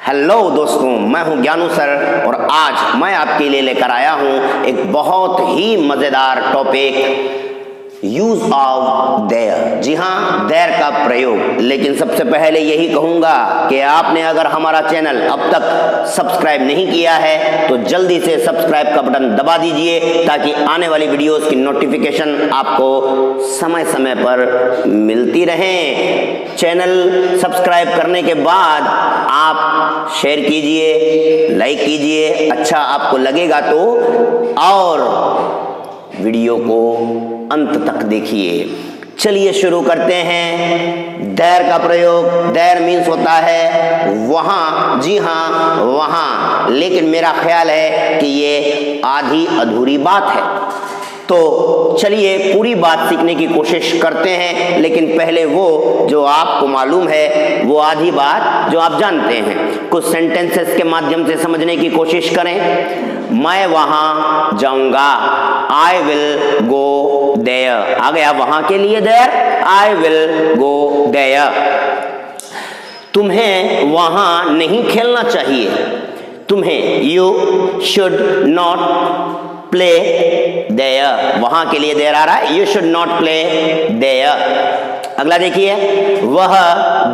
Hello दोस्तों, मैं हूं ज्ञानू सर और आज मैं आपके लिए लेकर आया हूं एक बहुत ही मजेदार टॉपिक, यूज ऑफ देयर। जी हाँ, देयर का प्रयोग। लेकिन सबसे पहले यही कहूंगा कि आपने अगर हमारा चैनल अब तक सब्सक्राइब नहीं किया है तो जल्दी से सब्सक्राइब का बटन दबा दीजिए ताकि आने वाली वीडियोस की नोटिफिकेशन आपको समय समय पर मिलती रहे। चैनल सब्सक्राइब करने के बाद आप शेयर कीजिए, लाइक कीजिए, अच्छा आपको लगेगा तो, और वीडियो को अंत तक देखिए। चलिए शुरू करते हैं। देयर का प्रयोग, देयर मीन्स होता है वहां। जी हाँ, वहां। लेकिन मेरा ख्याल है कि ये आधी अधूरी बात है, तो चलिए पूरी बात सीखने की कोशिश करते हैं। लेकिन पहले वो जो आपको मालूम है, वो आधी बात जो आप जानते हैं, कुछ सेंटेंसेस के माध्यम से समझने की कोशिश करें। मैं वहां जाऊंगा, आई विल गो देयर। आ गया वहां के लिए there, I will go there. तुम्हें वहां नहीं खेलना चाहिए, तुम्हें, you should not play there. वहां के लिए देयर आ रहा है, you should not play there. अगला देखिए, वह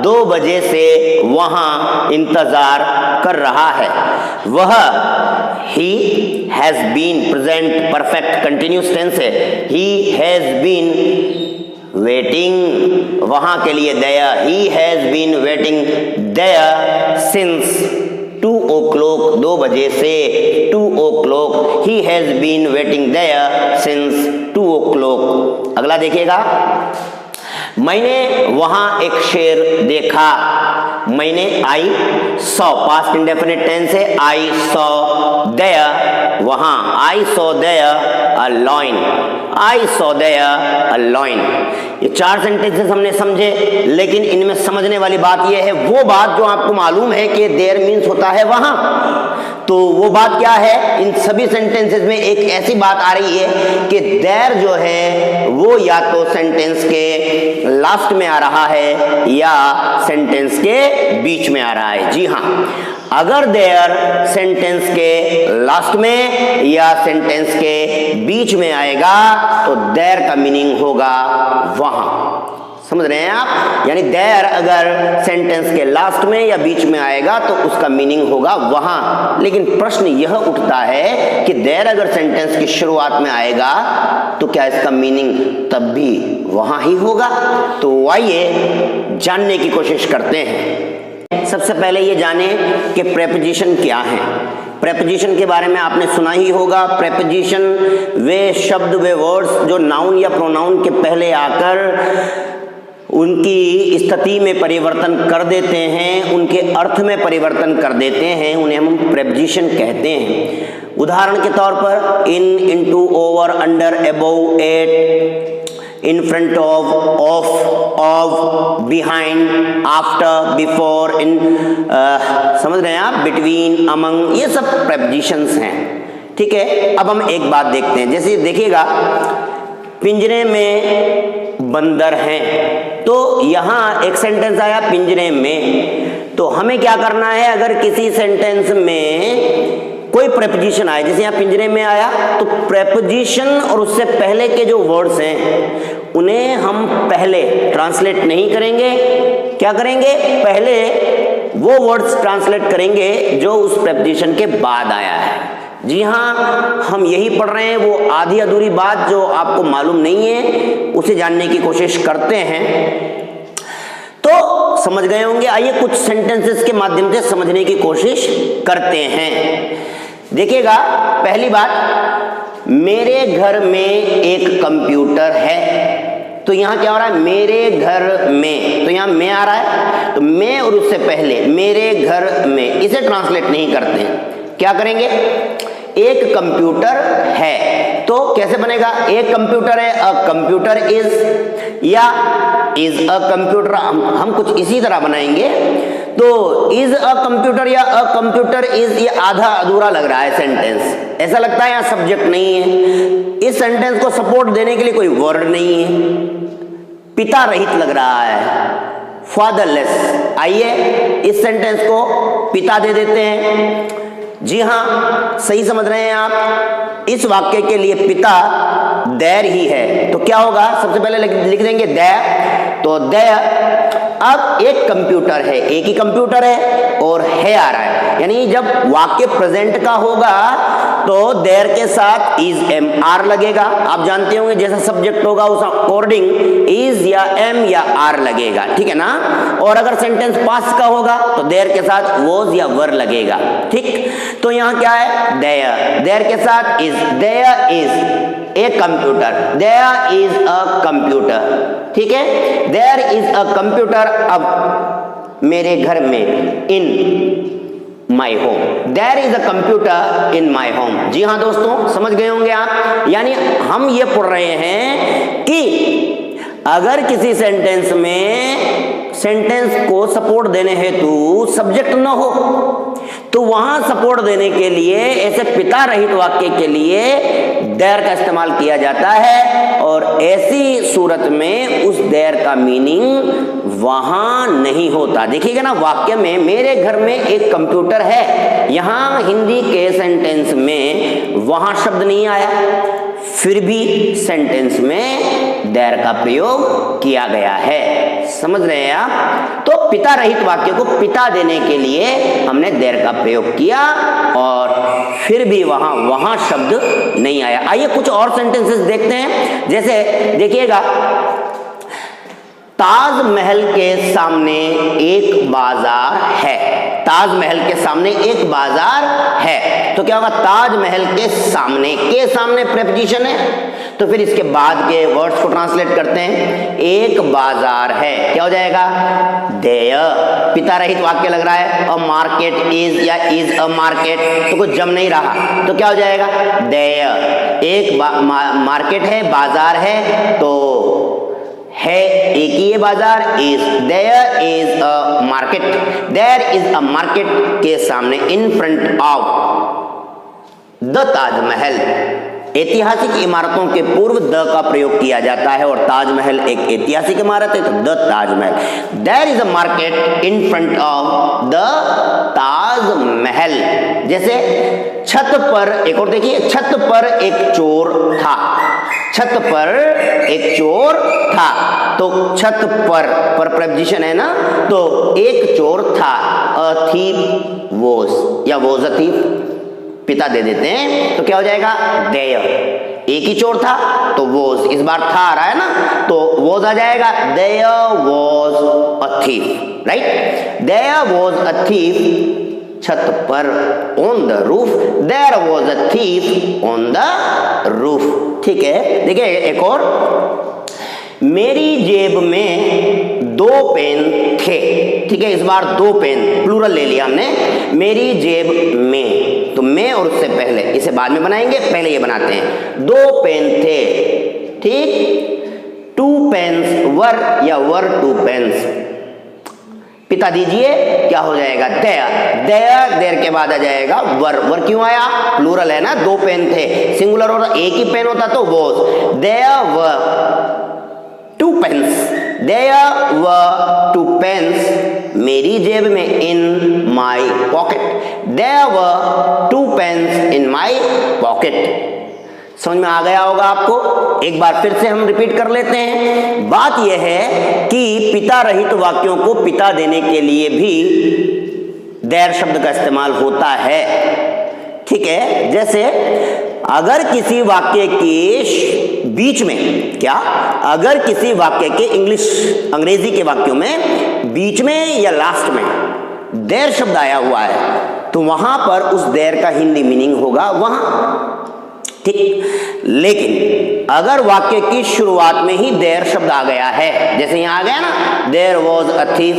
2 बजे से वहां इंतजार कर रहा है। वह, he has been, present perfect continuous tense है, he has been waiting। वहां के लिए there, he has been waiting there since 2 o'clock, 2 बजे से 2 o'clock, he has been waiting there since 2 o'clock। अगला देखिएगा, मैंने वहां एक शेर देखा। मैंने, I saw, past indefinite tense है, आई सॉ देयर, वहां, I saw there a lion, I saw there a lion. ये 4 सेंटेंसेस हमने समझे, लेकिन इनमें समझने वाली बात यह है, वो बात जो आपको मालूम है कि देयर मीन्स होता है वहां, तो वो बात क्या है? इन सभी सेंटेंसेस में एक ऐसी बात आ रही है कि देयर जो है वो या तो सेंटेंस के लास्ट में आ रहा है या सेंटेंस के बीच में आ रहा है। जी हाँ, अगर देयर सेंटेंस के लास्ट में या सेंटेंस के बीच में आएगा तो देयर का मीनिंग होगा वहां। समझ रहे हैं आप? यानी देयर अगर सेंटेंस के लास्ट में या बीच में आएगा तो उसका मीनिंग होगा वहां। लेकिन प्रश्न यह उठता है कि देयर अगर सेंटेंस की शुरुआत में आएगा तो क्या इसका मीनिंग तब भी वहां ही होगा? तो आइए जानने की कोशिश करते हैं। सबसे पहले ये जाने कि प्रेपोजिशन क्या है। प्रेपोजिशन के बारे में आपने सुना ही होगा। प्रेपोजिशन वे शब्द, वे वर्ड्स जो नाउन या प्रोनाउन के पहले आकर उनकी स्थिति में परिवर्तन कर देते हैं, उनके अर्थ में परिवर्तन कर देते हैं, उन्हें हम प्रेपोजिशन कहते हैं। उदाहरण के तौर पर in, into, over, under, above, at, in front of, behind, after, before, in, समझ रहे हैं आप, बिटवीन, अमंग, ये सब प्रेपोजिशंस हैं। ठीक है, अब हम एक बात देखते हैं। जैसे देखिएगा, पिंजरे में बंदर हैं, तो यहां एक सेंटेंस आया पिंजरे में, तो हमें क्या करना है? अगर किसी सेंटेंस में कोई प्रेपोजिशन आए, जैसे यहां पिंजरे में आया, तो प्रेपोजिशन और उससे पहले के जो वर्ड्स हैं उन्हें हम पहले ट्रांसलेट नहीं करेंगे। क्या करेंगे? पहले वो वर्ड्स ट्रांसलेट करेंगे जो उस प्रेपोजिशन के बाद आया है। जी हाँ, हम यही पढ़ रहे हैं, वो आधी अधूरी बात जो आपको मालूम नहीं है उसे जानने की कोशिश करते हैं, तो समझ गए होंगे। आइए कुछ सेंटेंसेस के माध्यम से समझने की कोशिश करते हैं। देखिएगा, पहली बात, मेरे घर में एक कंप्यूटर है। तो यहां क्या हो रहा है? मेरे घर में, तो यहां मैं आ रहा है, तो मैं और उससे पहले मेरे घर में, इसे ट्रांसलेट नहीं करते हैं। क्या करेंगे? एक कंप्यूटर है, तो कैसे बनेगा? एक कंप्यूटर है, अ कंप्यूटर इज, या इज अ कंप्यूटर, हम कुछ इसी तरह बनाएंगे। तो इज अ कंप्यूटर या अ कंप्यूटर इज, ये आधा अधूरा लग रहा है सेंटेंस, ऐसा लगता है यहाँ सब्जेक्ट नहीं है। इस सेंटेंस को सपोर्ट देने के लिए कोई वर्ड नहीं है, पिता रहित लग रहा है, फादरलेस। आइए इस सेंटेंस को पिता दे देते हैं। जी हाँ, सही समझ रहे हैं आप। इस वाक्य के लिए पिता देयर ही है, तो क्या होगा, सबसे पहले लिख देंगे देयर। तो देयर, अब एक कंप्यूटर है, एक ही कंप्यूटर है और है आ रहा है, यानी जब वाक्य प्रेजेंट का होगा तो देयर के साथ इज एम आर लगेगा। आप जानते होंगे जैसा सब्जेक्ट होगा उस अकॉर्डिंग इज या एम या आर लगेगा, ठीक है ना। और अगर सेंटेंस पास्ट का होगा तो देयर के साथ वॉज या वर लगेगा, ठीक। तो यहाँ क्या है, देयर, देयर के साथ is, there is a computer, there is a computer, ठीक है। देयर इज अ कंप्यूटर, अब मेरे घर में, in my home, there is a computer in my home. जी हाँ दोस्तों, समझ गए होंगे आप। यानी हम ये पढ़ रहे हैं कि अगर किसी सेंटेंस में सेंटेंस को सपोर्ट देने हेतु सब्जेक्ट न हो तो वहां सपोर्ट देने के लिए ऐसे पिता रहित वाक्य के लिए देयर का इस्तेमाल किया जाता है, और ऐसी सूरत में उस देयर का मीनिंग वहां नहीं होता। देखिएगा ना, वाक्य में मेरे घर में एक कंप्यूटर है, यहां हिंदी के सेंटेंस में वहां शब्द नहीं आया, फिर भी सेंटेंस में देयर का प्रयोग किया गया है। समझ रहे हैं आप। तो पिता रहित वाक्य को पिता देने के लिए हमने देयर का प्रयोग किया और फिर भी वहां शब्द नहीं आया। आइए कुछ और सेंटेंसेस देखते हैं। जैसे देखिएगा, ताजमहल के सामने एक बाजार है, ताजमहल के सामने एक बाजार है, तो क्या होगा, ताजमहल के सामने प्रेपोजिशन है, तो फिर इसके बाद के वर्ड्स को ट्रांसलेट करते हैं। एक बाजार है, क्या हो जाएगा, देयर, पिता रहित वाक्य लग रहा है। अ मार्केट इज या इज अ मार्केट, तो कुछ जम नहीं रहा, तो क्या हो जाएगा, देयर। एक मार्केट है, बाजार है, तो है एक ही ये बाजार, is, there is a market, there is a market के सामने, in front of the Taj Mahal. ऐतिहासिक इमारतों के पूर्व द का प्रयोग किया जाता है और ताजमहल एक ऐतिहासिक इमारत है, तो the Taj Mahal. There is a market in front of the Taj Mahal. जैसे छत पर, एक और देखिए, छत पर एक चोर था, छत पर एक चोर था, तो छत पर प्रेपोजिशन है ना, तो एक चोर था, अ थीफ वॉज या वॉज अ थीफ, पिता दे देते हैं, तो क्या हो जाएगा, देयर। एक ही चोर था तो वॉज, इस बार था आ रहा है ना, तो वॉज आ जाएगा, there was a thief, right. There was a thief, छत पर, on the roof, there was a thief on the roof, ठीक है। देखिए एक और, मेरी जेब में 2 पेन थे, ठीक है, इस बार 2 पेन प्लूरल ले लिया हमने, मेरी जेब में, तो मैं और उससे पहले, इसे बाद में बनाएंगे, पहले ये बनाते हैं। 2 पेन थे, ठीक, 2 पेन्स वर या वर 2 पेन्स, पिता दीजिए, क्या हो जाएगा, देयर, देयर, देयर के बाद आ जाएगा वर, वर क्यों आया, प्लूरल है ना, 2 पेन थे, सिंगुलर होता, एक ही पेन होता तो was, there were 2 pens, there were 2 pens मेरी जेब में, in my pocket, there were 2 pens in my pocket. समझ में आ गया होगा आपको। एक बार फिर से हम रिपीट कर लेते हैं। बात यह है कि पिता रहित वाक्यों को पिता देने के लिए भी देयर शब्द का इस्तेमाल होता है, ठीक है। जैसे अगर किसी वाक्य के बीच में, क्या, अगर किसी वाक्य के अंग्रेजी के वाक्यों में बीच में या लास्ट में देयर शब्द आया हुआ है, तो वहां पर उस देयर का हिंदी मीनिंग होगा वहां, ठीक। लेकिन अगर वाक्य की शुरुआत में ही देयर शब्द आ गया है, जैसे यहां आ गया ना, देयर वॉज अ थीफ,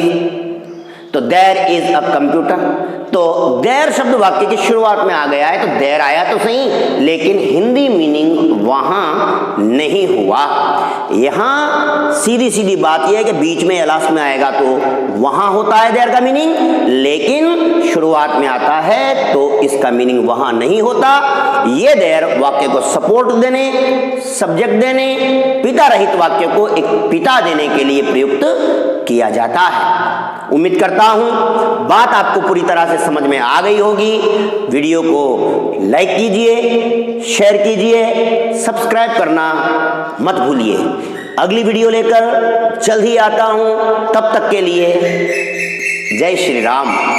तो देयर इज अ कंप्यूटर, तो देयर शब्द वाक्य की शुरुआत में आ गया है, तो देयर आया तो सही, लेकिन हिंदी मीनिंग वहां नहीं हुआ। यहां सीधी सीधी बात यह है कि बीच में या लास्ट में आएगा तो वहां होता है देयर का मीनिंग, लेकिन शुरुआत में आता है तो इसका मीनिंग वहां नहीं होता। ये देयर वाक्य को सपोर्ट देने, सब्जेक्ट देने, पिता रहित वाक्य को एक पिता देने के लिए प्रयुक्त किया जाता है। उम्मीद करता हूं बात आपको पूरी तरह से समझ में आ गई होगी। वीडियो को लाइक कीजिए, शेयर कीजिए, सब्सक्राइब करना मत भूलिए। अगली वीडियो लेकर जल्द ही आता हूं, तब तक के लिए जय श्री राम।